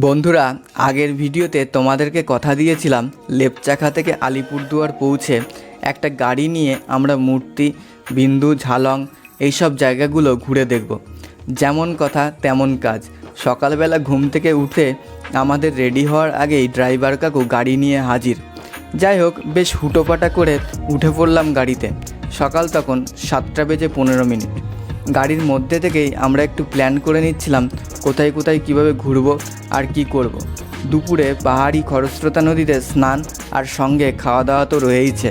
বন্ধুরা, আগের ভিডিওতে তোমাদেরকে কথা দিয়েছিলাম লেপচাখা থেকে আলিপুরদুয়ার পৌঁছে একটা গাড়ি নিয়ে আমরা মূর্তি, বিন্দু, ঝালং এইসব জায়গাগুলো ঘুরে দেখব। যেমন কথা তেমন কাজ। সকালবেলা ঘুম থেকে উঠে আমাদের রেডি হওয়ার আগেই ড্রাইভার কাকু গাড়ি নিয়ে হাজির। যাই হোক, বেশ হুটোপাটা করে উঠে পড়লাম গাড়িতে। সকাল তখন 7:15। গাড়ির মধ্যে থেকেই আমরা একটু প্ল্যান করে নিচ্ছিলাম কোথায় কোথায় কীভাবে ঘুরবো আর কি করব। দুপুরে পাহাড়ি খরস্রোতা নদীতে স্নান আর সঙ্গে খাওয়া দাওয়া তো রয়েইছে।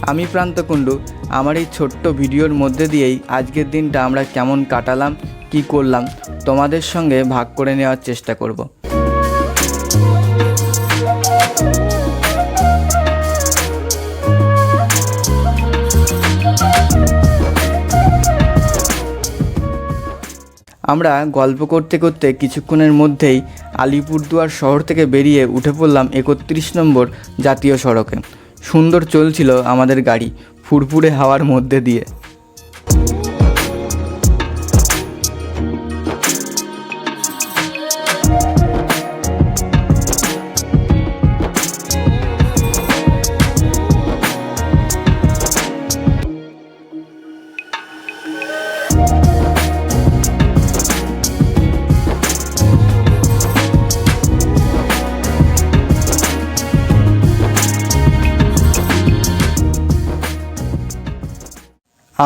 আমি প্রান্ত কুণ্ডু। আমার এই ছোট্ট ভিডিওর মধ্যে দিয়েই আজকের দিনটা আমরা কেমন কাটালাম, কি করলাম তোমাদের সঙ্গে ভাগ করে নেওয়ার চেষ্টা করব। আমরা গল্প করতে করতে কিছুক্ষণের মধ্যেই আলিপুরদুয়ার শহর থেকে বেরিয়ে উঠে পড়লাম 31 নম্বর জাতীয় সড়কে। সুন্দর চলছিল আমাদের গাড়ি ফুরফুরে হাওয়ার মধ্যে দিয়ে।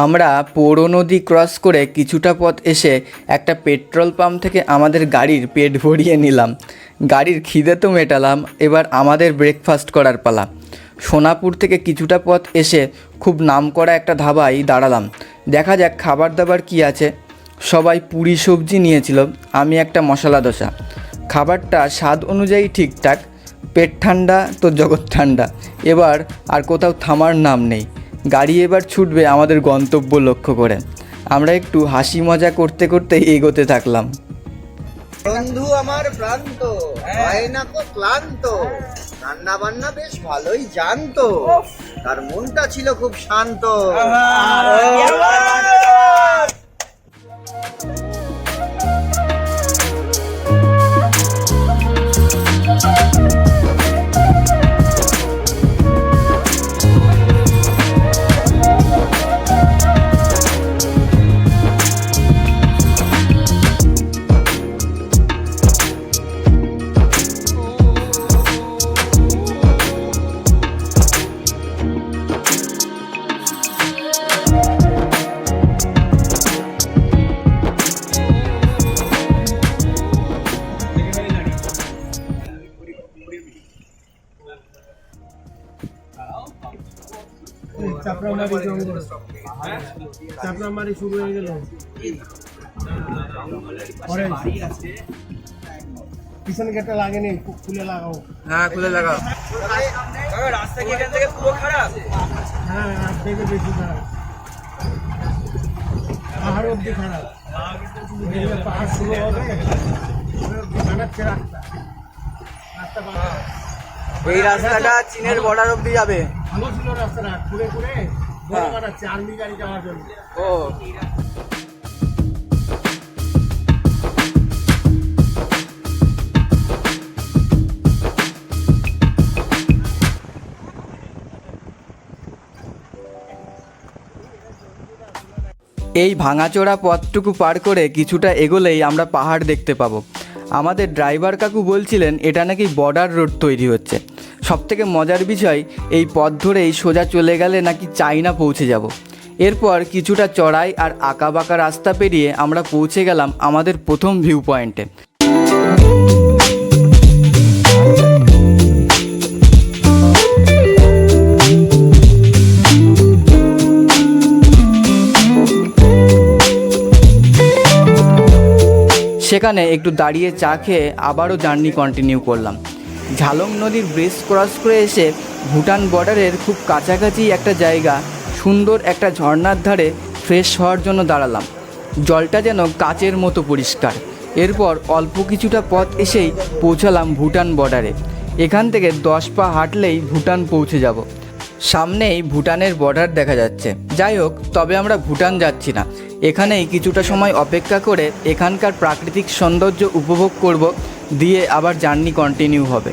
আমরা পৌর নদী ক্রস করে কিছুটা পথ এসে একটা পেট্রোল পাম্প থেকে আমাদের গাড়ির পেট ভরিয়ে নিলাম। গাড়ির খিদে তো মেটালাম, এবার আমাদের ব্রেকফাস্ট করার পালা। সোনাপুর থেকে কিছুটা পথ এসে খুব নামকরা একটা ধাবায় দাঁড়ালাম। দেখা যাক খাবার দাবার কি আছে। সবাই পুরি সবজি নিয়েছিল, আমি একটা মশলা দোসা। খাবারটা স্বাদ অনুযায়ী ঠিকঠাক। পেট ঠান্ডা তো জগৎ ঠান্ডা। এবার আর কোথাও থামার নাম নেই। গাড়ি এবার ছুটবে আমাদের গন্তব্য লক্ষ্য করে। আমরা একটু হাসি মজা করতে করতে এগোতে থাকলাম। বন্ধু আমার প্রান্ত, হয় না তো ক্লান্ত, রান্না বান্না বেশ ভালোই জানতো, তার মনটা ছিল খুব শান্ত। চাপড়ামারি শুরু হয়ে গেল। পিছনে গেটটা লাগেনি, খুলে লাগাও। হ্যাঁ, খুলে লাগাও। রাস্তা কি এখান থেকে পুরো খারাপ? হ্যাঁ, রাত থেকে বেশি খারাপ, পাহাড় অব্দি খারাপ। পাহাড় শুরু হবে বানাচ্ছে রাস্তা। এই রাস্তাটা চীনের বর্ডার অব্দি যাবে। ভালো ছিল রাস্তাটা, ঘুরে ঘুরে বড় বানাচ্ছে আর্মি গাড়ি যাওয়ার জন্য। ও, এই ভাঙাচোরা পথটুকু পার করে কিছুটা এগোলেই আমরা পাহাড় দেখতে পাবো। আমাদের ড্রাইভার কাকু বলছিলেন এটা নাকি বর্ডার রোড তৈরি হচ্ছে। সবথেকে মজার বিষয়, এই পথ ধরেই সোজা চলে গেলে নাকি চায়না পৌঁছে যাব। এরপর কিছুটা চড়াই আর আঁকাবাঁকা রাস্তা পেরিয়ে আমরা পৌঁছে গেলাম আমাদের প্রথম ভিউ পয়েন্টে। সেখানে একটু দাঁড়িয়ে চা খেয়ে আবারও জার্নি কন্টিনিউ করলাম। ঝালং নদীর ব্রিজ ক্রস করে এসে ভুটান বর্ডারের খুব কাছাকাছি একটা জায়গা, সুন্দর একটা ঝর্ণার ধারে ফ্রেশ হওয়ার জন্য দাঁড়ালাম। জলটা যেন কাচের মতো পরিষ্কার। এরপর অল্প কিছুটা পথ এসেই পৌঁছালাম ভুটান বর্ডারে। এখান থেকে 10 পা হাঁটলেই ভুটান পৌঁছে যাব। সামনেই ভুটানের বর্ডার দেখা যাচ্ছে। যাই হোক, তবে আমরা ভুটান যাচ্ছি না। এখানেই কিছুটা সময় অপেক্ষা করে এখানকার প্রাকৃতিক সৌন্দর্য উপভোগ করব, দিয়ে আবার জার্নি কন্টিনিউ হবে।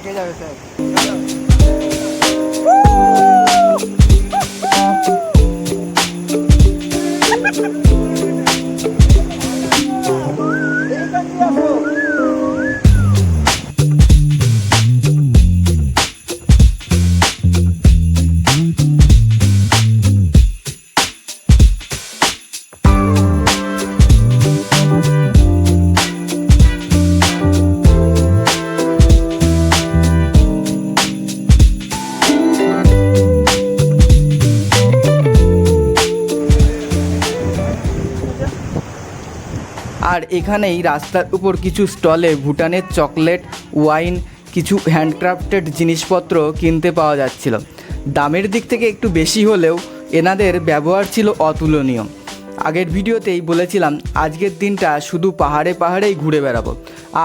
আর এখানেই রাস্তার উপর কিছু স্টলে ভুটানের চকলেট, ওয়াইন, কিছু হ্যান্ডক্রাফটেড জিনিসপত্র কিনতে পাওয়া যাচ্ছিল। দামের দিক থেকে একটু বেশি হলেও এনাদের ব্যবহার ছিল অতুলনীয়। আগের ভিডিওতেই বলেছিলাম আজকের দিনটা শুধু পাহাড়ে পাহাড়েই ঘুরে বেড়াবো,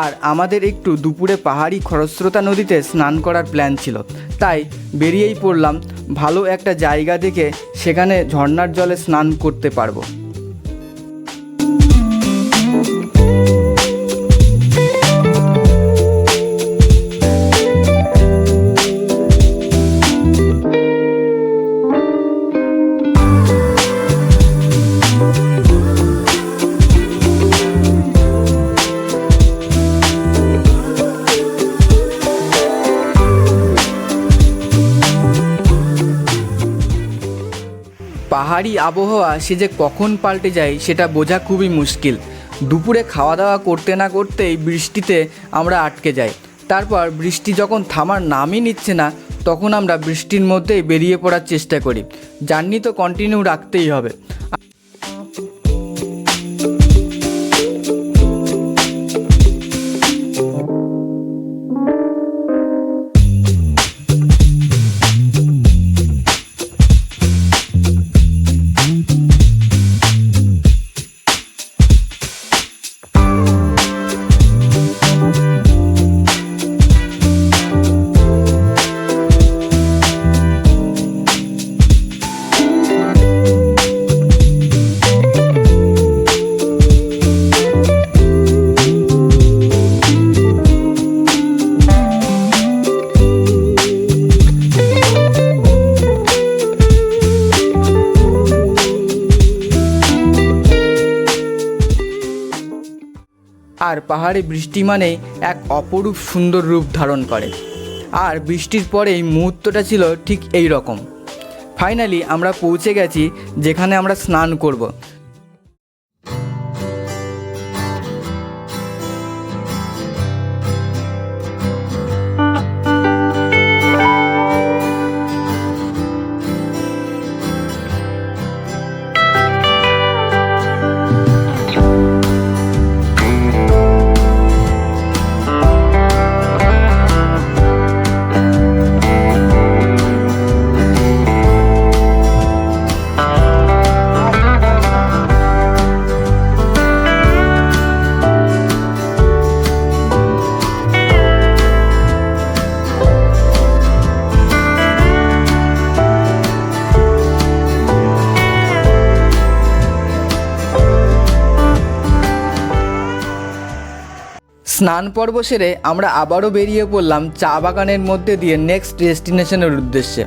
আর আমাদের একটু দুপুরে পাহাড়ি খরস্রোতা নদীতে স্নান করার প্ল্যান ছিল, তাই বেরিয়েই পড়লাম। ভালো একটা জায়গা দেখে সেখানে ঝর্ণার জলে স্নান করতে পারবো। পাহাড়ি আবহাওয়া সে যে কখন পাল্টে যায় সেটা বোঝা খুবই মুশকিল। দুপুরে খাওয়া দাওয়া করতে না করতেই বৃষ্টিতে আমরা আটকে যাই। তারপর বৃষ্টি যখন থামার নামই নিচ্ছে না, তখন আমরা বৃষ্টির মধ্যেই বেরিয়ে পড়ার চেষ্টা করি। জার্নি তো কন্টিনিউ রাখতেই হবে। আর পাহাড়ে বৃষ্টি মানেই এক অপরূপ সুন্দর রূপ ধারণ করে। আর বৃষ্টির পরেই মুহূর্তটা ছিল ঠিক এই রকম। ফাইনালি আমরা পৌঁছে গেছি যেখানে আমরা স্নান করব। স্নান পর্ব সেরে আমরা আবারও বেরিয়ে পড়লাম চা বাগানের মধ্যে দিয়ে নেক্সট ডেস্টিনেশনের উদ্দেশ্যে।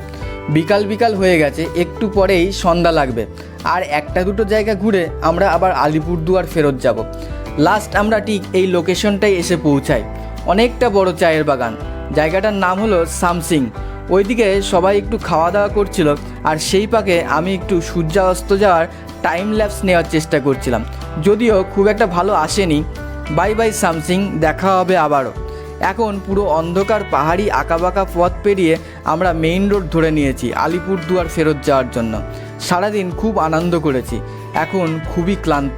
বিকাল বিকাল হয়ে গেছে, একটু পরেই সন্ধ্যা লাগবে। আর একটা দুটো জায়গা ঘুরে আমরা আবার আলিপুরদুয়ার ফেরত যাব। লাস্ট আমরা ঠিক এই লোকেশনটাই এসে পৌঁছাই। অনেকটা বড় চায়ের বাগান। জায়গাটার নাম হলো সামসিং। ওইদিকে সবাই একটু খাওয়া দাওয়া করছিল, আর সেই পাকে আমি একটু সূর্যাস্ত যাওয়ার টাইম ল্যাপস নেওয়ার চেষ্টা করছিলাম, যদিও খুব একটা ভালো আসেনি। বাই বাই সামসিং, দেখা হবে আবারও। এখন পুরো অন্ধকার পাহাড়ি আঁকাবাঁকা পথ পেরিয়ে আমরা মেইন রোড ধরে নিয়েছি আলিপুরদুয়ার ফেরত যাওয়ার জন্য। সারাদিন খুব আনন্দ করেছি, এখন খুবই ক্লান্ত।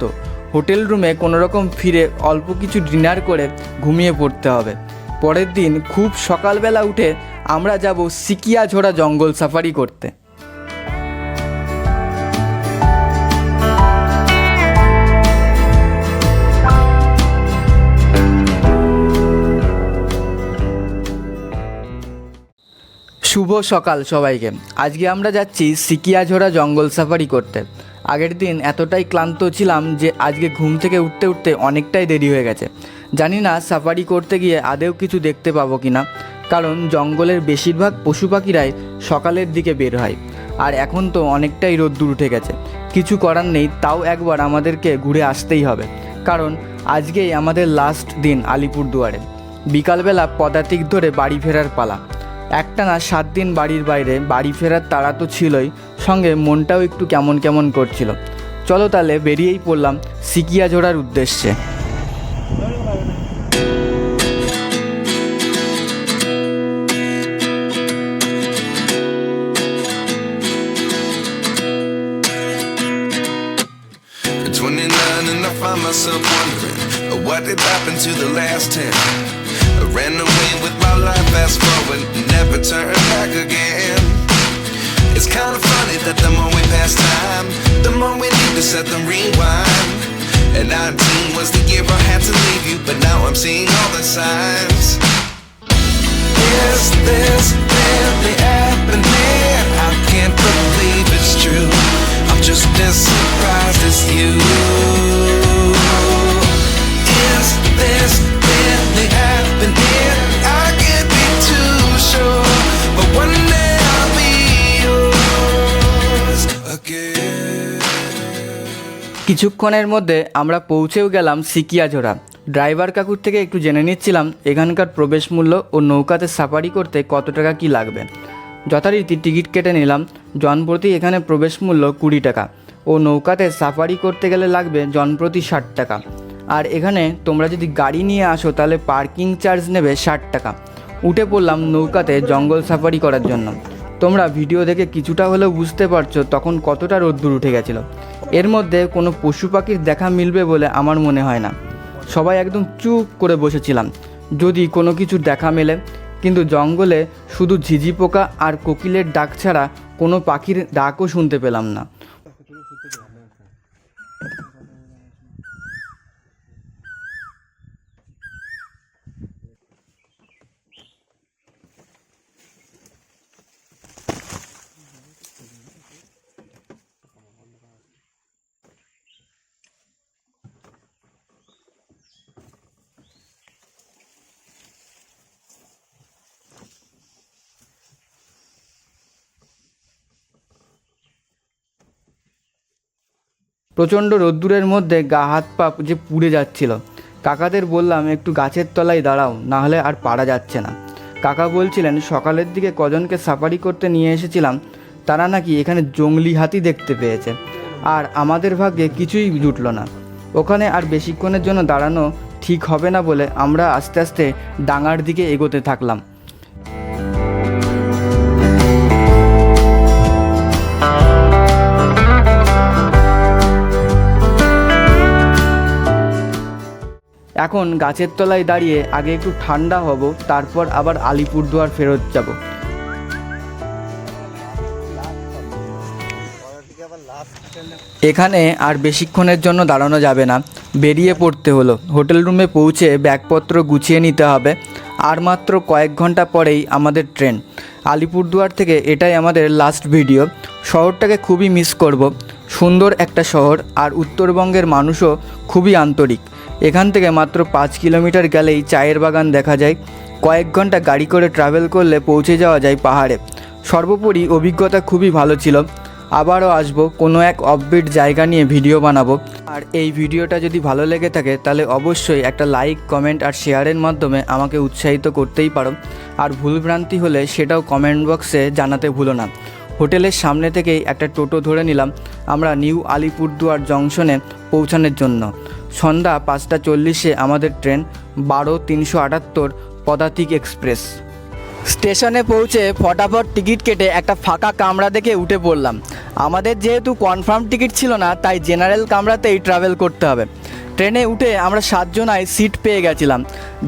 হোটেল রুমে কোনোরকম ফিরে অল্প কিছু ডিনার করে ঘুমিয়ে পড়তে হবে। পরের দিন খুব সকালবেলা উঠে আমরা যাব সিকিয়াঝোড়া জঙ্গল সাফারি করতে। শুভ সকাল সবাইকে। আজকে আমরা যাচ্ছি সিকিয়াঝোড়া জঙ্গল সাফারি করতে। আগের দিন এতটাই ক্লান্ত ছিলাম যে আজকে ঘুম থেকে উঠতে উঠতে অনেকটাই দেরি হয়ে গেছে। জানি না সাফারি করতে গিয়ে আদেও কিছু দেখতে পাবো কিনা, কারণ জঙ্গলের বেশিরভাগ পশু পাখিরাই সকালের দিকে বের হয়, আর এখন তো অনেকটাই রোদ্দুর উঠে গেছে। কিছু করার নেই, তাও একবার আমাদেরকে ঘুরে আসতেই হবে, কারণ আজকেই আমাদের লাস্ট দিন আলিপুরদুয়ারে। বিকালবেলা পদাতিক ধরে বাড়ি ফেরার পালা। একটানা 7 দিন বাড়ির বাইরে, বাড়ি ফেরার তাড়া তো ছিলই, সঙ্গে মনটাও একটু কেমন কেমন করছিল। চলো তাহলে বেরিয়েই পড়লাম সিকিয়াঝোড়ার উদ্দেশ্যে। At 29 and I find myself wondering what did happen to the last 10. I ran away with my life, fast forward, never turn back again. It's kind of funny that the more we pass time, the more we need to set them rewind. And 19 was the year I had to leave you, but now I'm seeing all the signs. Is this really happening? I can't believe it's true. I'm just as surprised as you. Is this really happening? I can't be too sure, but one day I'll be yours again. কিছুক্ষণের মধ্যে আমরা পৌঁছেও গেলাম সিকিয়াঝোড়া। Driver কাকুর থেকে একটু জেনে নিচ্ছিলাম এখানকার প্রবেশ মূল্য ও নৌকাতে সাফারি করতে কত টাকা কি লাগবে। যথারীতি টিকিট কেটে নিলাম। জনপ্রতি এখানে প্রবেশ মূল্য 20 টাকা ও নৌকাতে সাফারি করতে গেলে লাগবে জনপ্রতি 60 টাকা। আর এখানে তোমরা যদি গাড়ি নিয়ে আসো তাহলে পার্কিং চার্জ নেবে 60 টাকা। উঠে পড়লাম নৌকাতে জঙ্গল সাফারি করার জন্য। তোমরা ভিডিও দেখে কিছুটা হলেও বুঝতে পারছো তখন কতটা রোদ্দুর উঠে গেছিলো। এর মধ্যে কোনো পশু পাখির দেখা মিলবে বলে আমার মনে হয় না। সবাই একদম চুপ করে বসেছিলাম যদি কোনো কিছু দেখা মেলে, কিন্তু জঙ্গলে শুধু ঝিঝি পোকা আর কোকিলের ডাক ছাড়া কোনো পাখির ডাকও শুনতে পেলাম না। প্রচণ্ড রোদ্দুরের মধ্যে গা হাত পা যে পুড়ে যাচ্ছিল। কাকাদের বললাম একটু গাছের তলায় দাঁড়াও, না হলে আর পারা যাচ্ছে না। কাকা বলছিলেন সকালের দিকে কজনকে সাফারি করতে নিয়ে এসেছিলাম, তারা নাকি এখানে জংলি হাতি দেখতে পেয়েছে, আর আমাদের ভাগ্যে কিছুই জুটলো না। ওখানে আর বেশিক্ষণের জন্য দাঁড়ানো ঠিক হবে না বলে আমরা আস্তে আস্তে ডাঙার দিকে এগোতে থাকলাম। এখন গাছের তলায় দাঁড়িয়ে আগে একটু ঠান্ডা হব, তারপর আবার আলিপুরদুয়ার ফেরত যাব। এখানে আর বেশিক্ষণের জন্য দাঁড়ানো যাবে না, বেরিয়ে পড়তে হলো। হোটেল রুমে পৌঁছে ব্যাগপত্র গুছিয়ে নিতে হবে। আর মাত্র কয়েক ঘন্টা পরেই আমাদের ট্রেন। আলিপুরদুয়ার থেকে এটাই আমাদের লাস্ট ভিডিও। শহরটাকে খুবই মিস করব। সুন্দর একটা শহর, আর উত্তরবঙ্গের মানুষও খুবই আন্তরিক। এখান থেকে মাত্র 5 কিলোমিটার গেলেই চায়ের বাগান দেখা যায়। কয়েক ঘন্টা গাড়ি করে ট্রাভেল করলে পৌঁছে যাওয়া যায় পাহাড়ে। সর্বোপরি অভিজ্ঞতা খুবই ভালো ছিল। আবারও আসবো, কোনো এক অফবিট জায়গা নিয়ে ভিডিও বানাবো। আর এই ভিডিওটা যদি ভালো লেগে থাকে তাহলে অবশ্যই একটা লাইক, কমেন্ট আর শেয়ারের মাধ্যমে আমাকে উৎসাহিত করতেই পারো। আর ভুলভ্রান্তি হলে সেটাও কমেন্ট বক্সে জানাতে ভুলো না। হোটেলের সামনে থেকেই একটা টোটো ধরে নিলাম আমরা নিউ আলিপুরদুয়ার জংশনে পৌঁছানোর জন্য। সন্ধ্যা 5:40 আমাদের ট্রেন 12-378 পদাতিক এক্সপ্রেস। স্টেশনে পৌঁছে ফটাফট টিকিট কেটে একটা ফাঁকা কামরা দেখে উঠে পড়লাম। আমাদের যেহেতু কনফার্ম টিকিট ছিল না, তাই জেনারেল কামরাতেই ট্রাভেল করতে হবে। ট্রেনে উঠে আমরা 7 জনাই সিট পেয়ে গেছিলাম।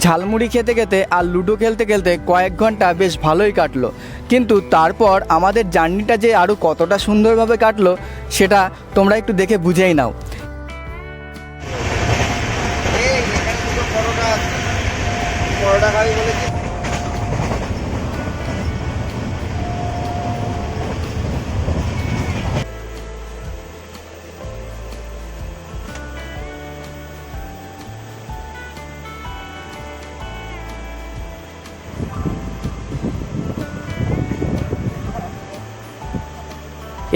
ঝালমুড়ি খেতে খেতে আর লুডো খেলতে খেলতে কয়েক ঘন্টা বেশ ভালোই কাটলো। কিন্তু তারপর আমাদের জার্নিটা যে আরও কতটা সুন্দরভাবে কাটলো সেটা তোমরা একটু দেখে বুঝেই নাও। পরোটা খাবি বলেছি।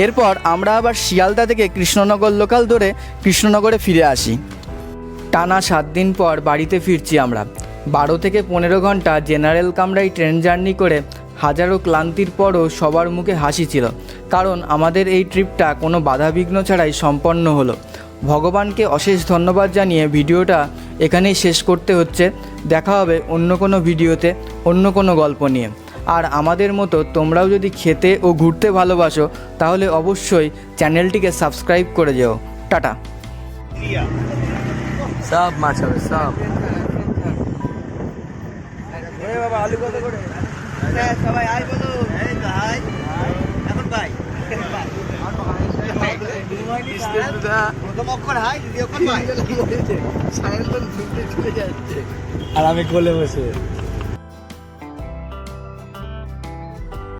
এরপর আমরা আবার শিয়ালদা থেকে কৃষ্ণনগর লোকাল ধরে কৃষ্ণনগরে ফিরে আসি। টানা 7 দিন পর বাড়িতে ফিরছি আমরা। 12 থেকে 15 ঘন্টা জেনারেল কামরায় ট্রেন জার্নি করে হাজারো ক্লান্তির পরও সবার মুখে হাসি ছিল, কারণ আমাদের এই ট্রিপটা কোনো বাধাবিঘ্ন ছাড়াই সম্পন্ন হলো। ভগবানকে অশেষ ধন্যবাদ জানিয়ে ভিডিওটা এখানেই শেষ করতে হচ্ছে। দেখা হবে অন্য কোনো ভিডিওতে অন্য কোনো গল্প নিয়ে। আর আমাদের মতো তোমরাও যদি খেতে ও ঘুরতে ভালোবাসো তাহলে অবশ্যই চ্যানেলটিকে সাবস্ক্রাইব করে যেও। টাটা। সব মাছ হবে সব। সবাই আয় বলো। এখন ভাই প্রথম অক্ষর হাই, দ্বিতীয় অক্ষর ভাই। আর আমি কোলে বসে